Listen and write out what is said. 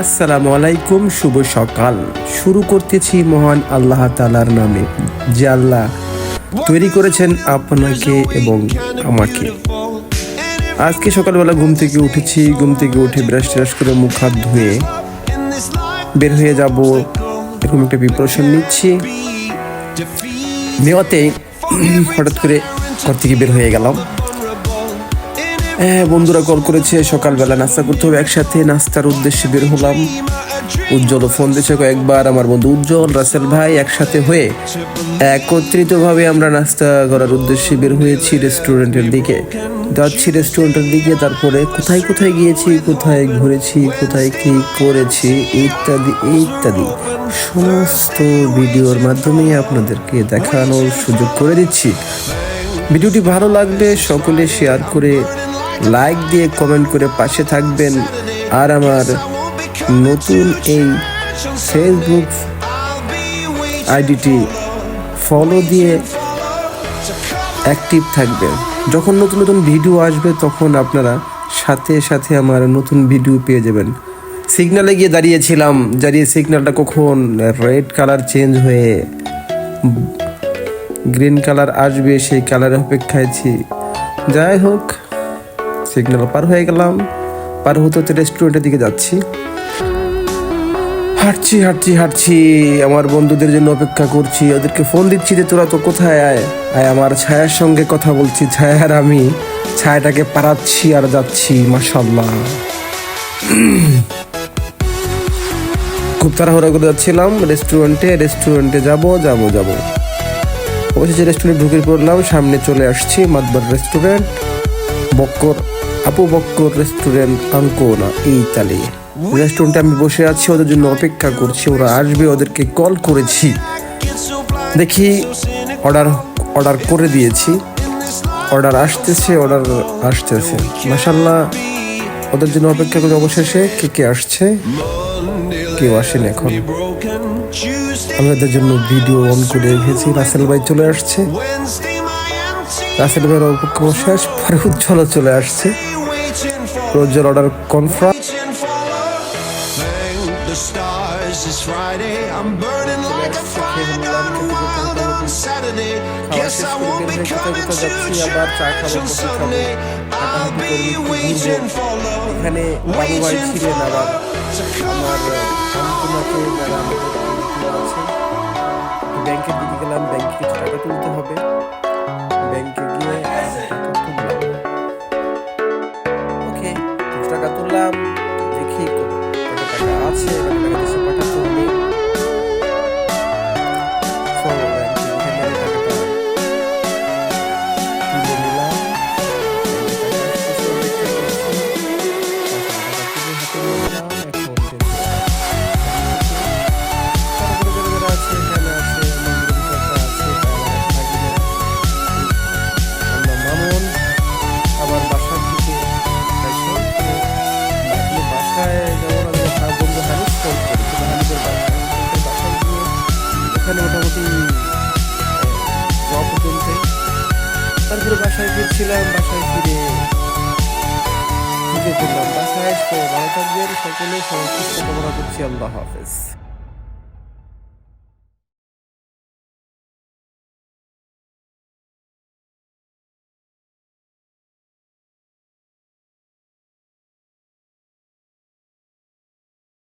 আসসালামু আলাইকুম, শুভ সকাল। শুরু করতেছি মহান আল্লাহ তাআলার নামে, যে আল্লাহ তৈরি করেছেন আপনাকে এবং আমাকে। আজকে সকালবেলা ঘুম থেকে উঠেছি, ঘুম থেকে উঠে ব্রাশ ট্রাশ করে মুখ হাত ধুয়ে বের হয়ে যাব, এরকম একটা প্রিপারেশন নিচ্ছি। নেওয়াতে হঠাৎ করে ঘর থেকে বের হয়ে গেলাম। বন্ধুরা কল করেছে, সকালবেলা নাস্তা করতে হবে একসাথে, নাস্তার উদ্দেশ্যে বের হলাম। উজ্জ্বল ফোন দিয়েছে কয়েকবার, আমার বন্ধু উজ্জ্বল, রাসেল ভাই, একসাথে হয়ে একত্রিতভাবে আমরা নাস্তা করার উদ্দেশ্যে বের হয়েছি রেস্টুরেন্টের দিকে। যাচ্ছি রেস্টুরেন্টের দিকে, তারপরে কোথায় কোথায় গিয়েছি, কোথায় ঘুরেছি, কোথায় কি করেছি ইত্যাদি ইত্যাদি সমস্ত ভিডিওর মাধ্যমে আপনাদেরকে দেখানোর সুযোগ করে দিচ্ছি। ভিডিওটি ভালো লাগলে সকলে শেয়ার করে, লাইক দিয়ে, কমেন্ট করে পাশে থাকবেন। আর আমার নতুন এই ফেসবুক আইডিটি ফলো দিয়ে অ্যাক্টিভ থাকবেন। যখন নতুন নতুন ভিডিও আসবে তখন আপনারা সাথে সাথে আমার নতুন ভিডিও পেয়ে যাবেন। সিগন্যালে গিয়ে দাঁড়িয়েছিলাম, সিগন্যালটা কখন রেড কালার চেঞ্জ হয়ে গ্রিন কালার আসবে সেই কালারের অপেক্ষায় আছি। যাই হোক, সিগন্যাল পার হয়ে গেলাম। পার হতে হতে রেস্টুরেন্টের দিকে যাচ্ছি। হাঁটছি আমার বন্ধুদের জন্য অপেক্ষা করছি, ওদেরকে ফোন দিচ্ছি যে তোরা তো কোথায়, আয় আমার ছায়ার সঙ্গে কথা বলছি। ছায়ার আমি ছায়াটাকে পারাচ্ছি আর যাচ্ছি। মাশাআল্লাহ, খুব তাড়াহুড়া করে যাচ্ছিলাম রেস্টুরেন্টে যাব। অবশেষে রেস্টুরেন্টে ঢুকে পড়লাম। সামনে চলে আসছি মাদবার রেস্টুরেন্ট, আপু বক্কর রেস্টুরেন্ট, আঙ্কোনা ইতালি। রেস্টুরেন্টে আমি বসে আছি, ওদের জন্য অপেক্ষা করছি, ওরা আসবে, ওদেরকে কল করেছি। দেখি অর্ডার করে দিয়েছি, অর্ডার আসতেছে। মাশাআল্লাহ, ওদের জন্য অপেক্ষা করে অবশেষে কে আসছে, কেউ আসেন এখন। আমি ওদের জন্য ভিডিও অন করে রেখেছি। রাসেল ভাই চলে আসছে, রাসেল ভাইয়ের অপেক্ষা শেষ, পরে উজ্জ্বল চলে আসছে। উজ্জ্বল অর্ডার কনফার্ম। আবার চা খাবো, এখানে বাবু ভাই ছিলেন, আবার আমার যারা ব্যাংকের দিকে গেলাম, ব্যাংকে কিছু টাকা তুলতে হবে। ব্যাংকে গিয়ে ওকে টাকা তুললাম। দেখি কত টাকা আছে, পাঠাতে হবে। এখানে মোটামুটি তারপরে বাসায় ফিরছিলাম। বাসায় ফিরে ঢুকে পড়লাম। বাসায় ভালো থাকবেন সকলে, সুস্থ কামনা করছি। আল্লাহ হাফেজ।